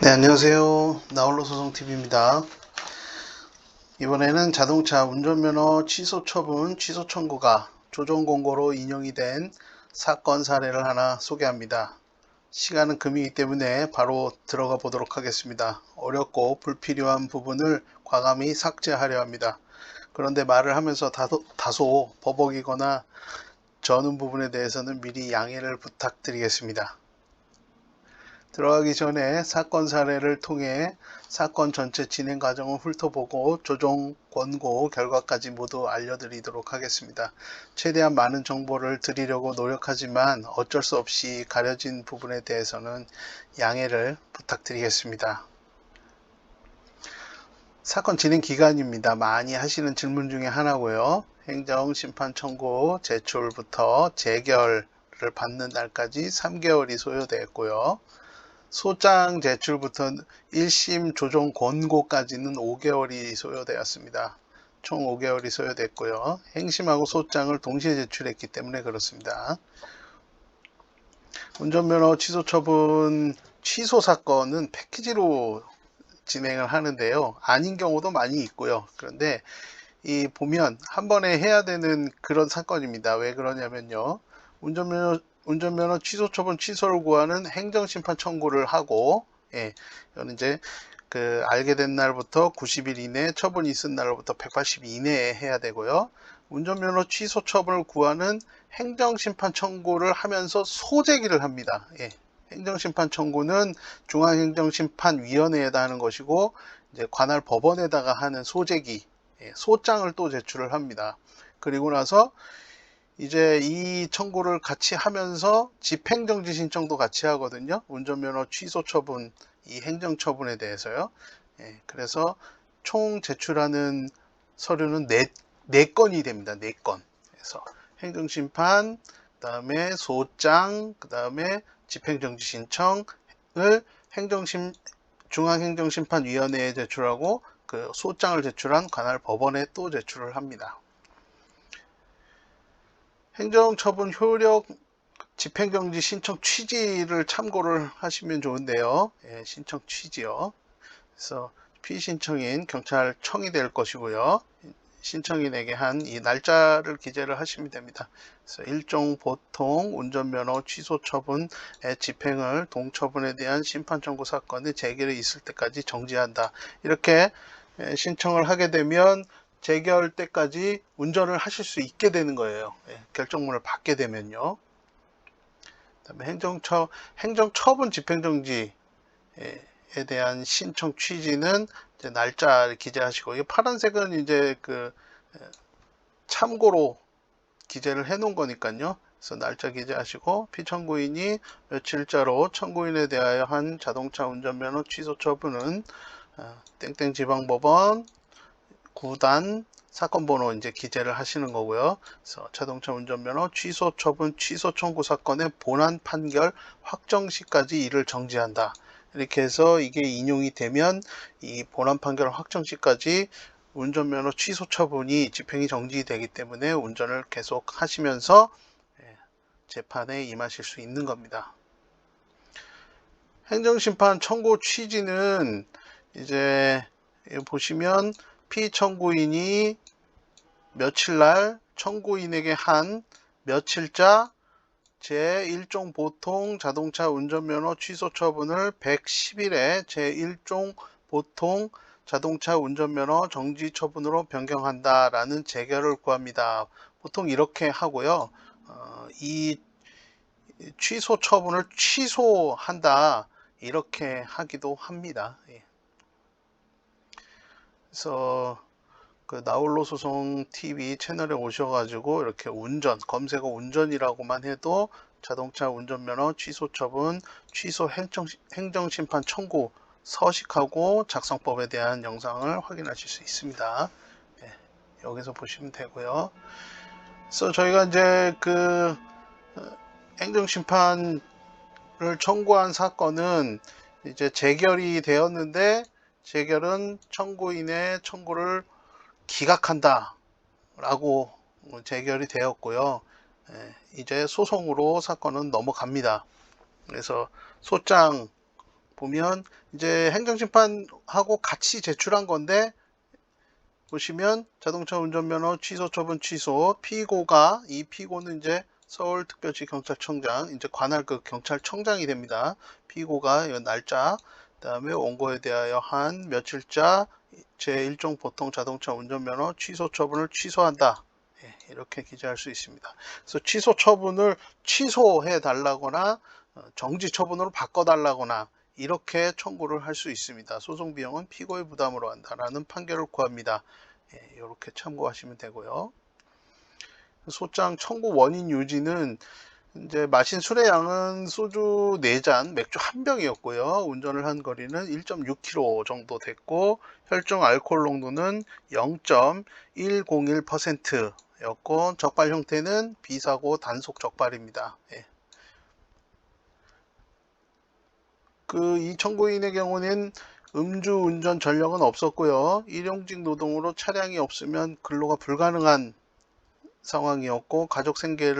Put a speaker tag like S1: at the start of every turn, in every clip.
S1: 네, 안녕하세요. 나홀로 소송TV입니다. 이번에는 자동차 운전면허 취소 처분 취소 청구가 조정 공고로 인용이 된 사건 사례를 하나 소개합니다. 시간은 금이기 때문에 바로 들어가 보도록 하겠습니다. 어렵고 불필요한 부분을 과감히 삭제하려 합니다. 그런데 말을 하면서 다소 버벅이거나 저는 부분에 대해서는 미리 양해를 부탁드리겠습니다. 들어가기 전에 사건 사례를 통해 사건 전체 진행 과정을 훑어보고 조정 권고 결과까지 모두 알려드리도록 하겠습니다. 최대한 많은 정보를 드리려고 노력하지만 어쩔 수 없이 가려진 부분에 대해서는 양해를 부탁드리겠습니다. 사건 진행 기간입니다. 많이 하시는 질문 중에 하나고요. 행정심판 청구 제출부터 재결을 받는 날까지 3개월이 소요되었고요. 소장 제출부터 1심 조정 권고까지는 5개월이 소요되었습니다. 총 5개월이 소요됐고요. 행심하고 소장을 동시에 제출했기 때문에 그렇습니다. 운전면허 취소 처분 취소 사건은 패키지로 진행을 하는데요. 아닌 경우도 많이 있고요. 그런데 이 보면 한 번에 해야 되는 그런 사건입니다. 왜 그러냐면요. 운전면허 취소 처분 취소를 구하는 행정심판 청구를 하고, 이거는 이제 그 알게 된 날부터 90일 이내, 처분이 있은 날로부터 180일 이내에 해야 되고요. 운전면허 취소 처분을 구하는 행정심판 청구를 하면서 소재기를 합니다. 행정심판 청구는 중앙행정심판위원회에다 하는 것이고, 이제 관할 법원에다가 하는 소재기, 소장을 또 제출을 합니다. 그리고 나서 이제 이 청구를 같이 하면서 집행정지 신청도 같이 하거든요. 운전면허 취소 처분, 이 행정처분에 대해서요. 그래서 총 제출하는 서류는 네 건이 됩니다. 네 건. 그래서 행정심판, 그 다음에 소장, 그 다음에 집행정지 신청을 중앙행정심판위원회에 제출하고 그 소장을 제출한 관할 법원에 또 제출을 합니다. 행정처분 효력 집행정지 신청 취지를 참고를 하시면 좋은데요. 신청 취지요. 그래서 피신청인 경찰청이 될 것이고요. 신청인에게 한 이 날짜를 기재를 하시면 됩니다. 그래서 일종 보통 운전면허 취소 처분의 집행을 동처분에 대한 심판 청구 사건의 재결이 있을 때까지 정지한다. 이렇게 신청을 하게 되면 재결 때까지 운전을 하실 수 있게 되는 거예요. 결정문을 받게 되면요. 그다음에 행정처분 집행정지에 대한 신청 취지는 이제 날짜를 기재하시고, 이 파란색은 이제 그 참고로 기재를 해 놓은 거니까요. 그래서 날짜 기재하시고, 피청구인이 며칠자로 청구인에 대하여 한 자동차 운전면허 취소 처분은 땡땡 지방법원 구단 사건 번호 이제 기재를 하시는 거고요. 그래서 자동차 운전면허 취소 처분 취소 청구 사건의 본안 판결 확정 시까지 이를 정지한다. 이렇게 해서 이게 인용이 되면 이 본안 판결 확정 시까지 운전면허 취소 처분이 집행이 정지되기 때문에 운전을 계속 하시면서 재판에 임하실 수 있는 겁니다. 행정심판 청구 취지는 이제 보시면 피청구인이 며칠날 청구인에게 한 며칠자 제1종 보통 자동차 운전면허 취소 처분을 110일에 제1종 보통 자동차 운전면허 정지 처분으로 변경한다라는 재결을 구합니다. 보통 이렇게 하고요. 이 취소 처분을 취소한다 이렇게 하기도 합니다. 그래서 그 나홀로 소송 TV 채널에 오셔가지고 이렇게 운전 검색어 운전이라고만 해도 자동차 운전면허 취소 처분 취소 행정심판 청구 서식하고 작성법에 대한 영상을 확인하실 수 있습니다. 여기서 보시면 되고요. 그래서 저희가 이제 그 행정심판을 청구한 사건은 이제 재결이 되었는데, 재결은 청구인의 청구를 기각한다 라고 재결이 되었고요. 이제 소송으로 사건은 넘어갑니다. 그래서 소장 보면 이제 행정심판하고 같이 제출한 건데, 보시면 자동차 운전면허 취소 처분 취소, 피고가, 이 피고는 이제 서울특별시 경찰청장, 이제 관할 그 경찰청장이 됩니다. 피고가 이 날짜, 그다음에 원고에 대하여 한 며칠자 제1종 보통 자동차 운전면허 취소 처분을 취소한다. 이렇게 기재할 수 있습니다. 그래서 취소 처분을 취소해 달라거나 정지 처분으로 바꿔 달라거나 이렇게 청구를 할 수 있습니다. 소송 비용은 피고의 부담으로 한다라는 판결을 구합니다. 이렇게 참고하시면 되고요. 소장 청구 원인 유지는 이제 마신 술의 양은 소주 4잔, 맥주 1병이었고요. 운전을 한 거리는 1.6km 정도 됐고, 혈중 알코올 농도는 0.101%였고, 적발 형태는 비사고 단속 적발입니다. 이 청구인의 경우는 음주운전 전력은 없었고요. 일용직 노동으로 차량이 없으면 근로가 불가능한 상황이었고, 가족 생계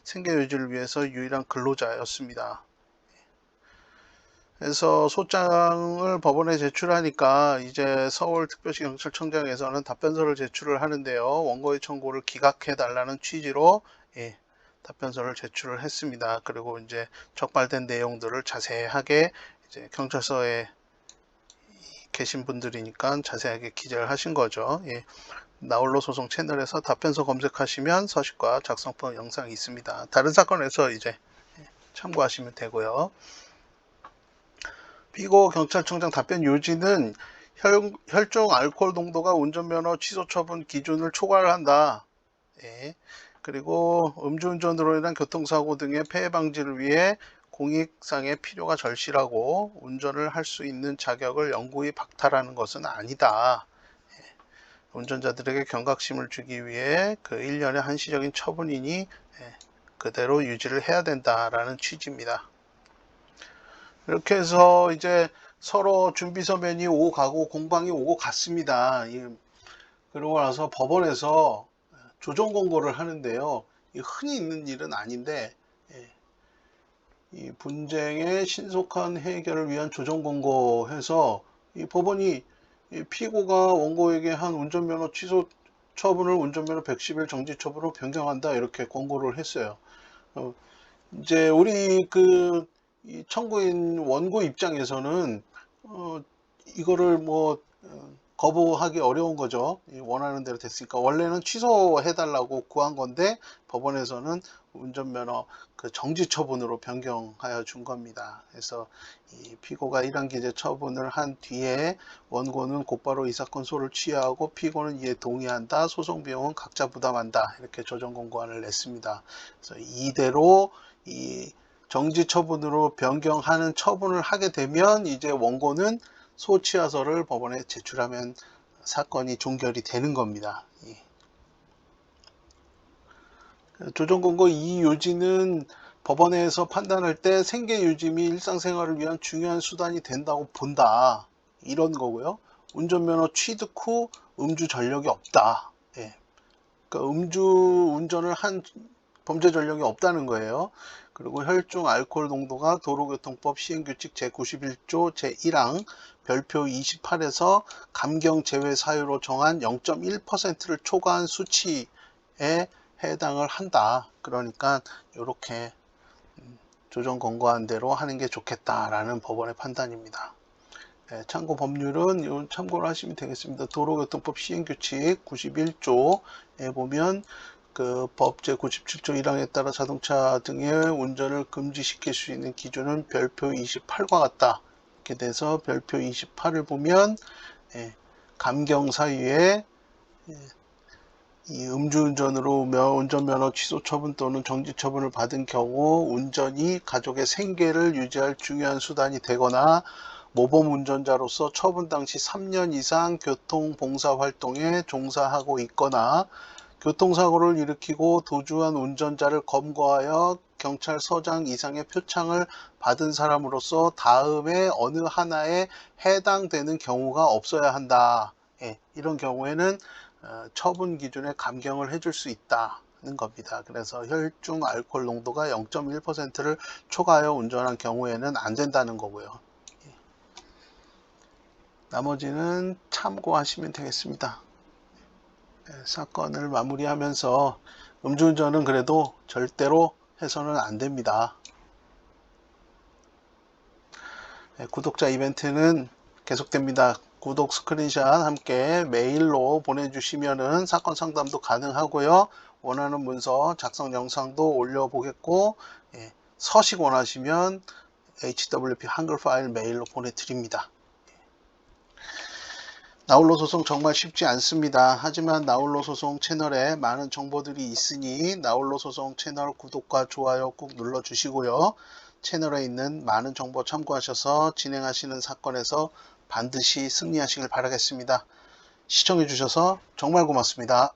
S1: 유지를 위해서 유일한 근로자였습니다. 그래서 소장을 법원에 제출하니까 이제 서울특별시 경찰청장에서는 답변서를 제출을 하는데요. 원고의 청구를 기각해 달라는 취지로 답변서를 제출을 했습니다. 그리고 이제 적발된 내용들을 자세하게 이제 경찰서에 계신 분들이니까 자세하게 기재를 하신 거죠. 나홀로 소송 채널에서 답변서 검색하시면 서식과 작성법 영상이 있습니다. 다른 사건에서 이제 참고하시면 되고요. 피고 경찰청장 답변 요지는 혈중 알코올 농도가 운전면허 취소 처분 기준을 초과를 한다. 그리고 음주운전으로 인한 교통사고 등의 폐해 방지를 위해 공익상의 필요가 절실하고 운전을 할 수 있는 자격을 영구히 박탈하는 것은 아니다. 운전자들에게 경각심을 주기 위해 그 1년의 한시적인 처분이니 그대로 유지를 해야 된다라는 취지입니다. 이렇게 해서 이제 서로 준비 서면이 오고 가고 공방이 오고 갔습니다. 그러고 나서 법원에서 조정 권고를 하는데요. 흔히 있는 일은 아닌데 이 분쟁의 신속한 해결을 위한 조정 권고해서 이 법원이 이 피고가 원고에게 한 운전면허 취소 처분을 운전면허 110일 정지 처분으로 변경한다 이렇게 권고를 했어요. 이제 우리 이 청구인 원고 입장에서는 이거를 뭐 거부하기 어려운 거죠. 원하는 대로 됐으니까 원래는 취소해 달라고 구한 건데 법원에서는 운전면허 그 정지 처분으로 변경하여 준 겁니다. 그래서 이 피고가 1한 기재 처분을 한 뒤에 원고는 곧바로 이 사건 소를 취하하고 피고는 이에 동의한다. 소송 비용은 각자 부담한다. 이렇게 조정 권고안을 냈습니다. 그래서 이대로 이 정지 처분으로 변경하는 처분을 하게 되면 이제 원고는 소취하서를 법원에 제출하면 사건이 종결이 되는 겁니다. 조정권고 이 요지는 법원에서 판단할 때 생계 유지 및 일상생활을 위한 중요한 수단이 된다고 본다. 이런 거고요. 운전면허 취득 후 음주 전력이 없다. 그러니까 음주운전을 한 범죄 전력이 없다는 거예요. 그리고 혈중 알코올 농도가 도로교통법 시행규칙 제91조 제1항 별표 28에서 감경 제외 사유로 정한 0.1%를 초과한 수치에 해당을 한다. 그러니까 이렇게 조정 권고한 대로 하는 게 좋겠다라는 법원의 판단입니다. 참고 법률은 참고를 하시면 되겠습니다. 도로교통법 시행규칙 91조에 보면 그 법 제97조 1항에 따라 자동차 등의 운전을 금지시킬 수 있는 기준은 별표 28과 같다. 이렇게 돼서 별표 28을 보면 감경 사유에 이 음주운전으로 운전면허 취소 처분 또는 정지 처분을 받은 경우 운전이 가족의 생계를 유지할 중요한 수단이 되거나 모범 운전자로서 처분 당시 3년 이상 교통봉사활동에 종사하고 있거나 교통사고를 일으키고 도주한 운전자를 검거하여 경찰서장 이상의 표창을 받은 사람으로서 다음에 어느 하나에 해당되는 경우가 없어야 한다. 이런 경우에는 처분 기준에 감경을 해줄 수 있다는 겁니다. 그래서 혈중 알코올 농도가 0.1%를 초과하여 운전한 경우에는 안 된다는 거고요. 나머지는 참고하시면 되겠습니다. 사건을 마무리하면서 음주운전은 그래도 절대로 해서는 안 됩니다. 구독자 이벤트는 계속됩니다. 구독 스크린샷 함께 메일로 보내주시면은 사건 상담도 가능하고요. 원하는 문서 작성 영상도 올려보겠고, 서식 원하시면 HWP 한글 파일 메일로 보내드립니다. 나홀로 소송 정말 쉽지 않습니다. 하지만 나홀로 소송 채널에 많은 정보들이 있으니 나홀로 소송 채널 구독과 좋아요 꾹 눌러주시고요. 채널에 있는 많은 정보 참고하셔서 진행하시는 사건에서 반드시 승리하시길 바라겠습니다. 시청해 주셔서 정말 고맙습니다.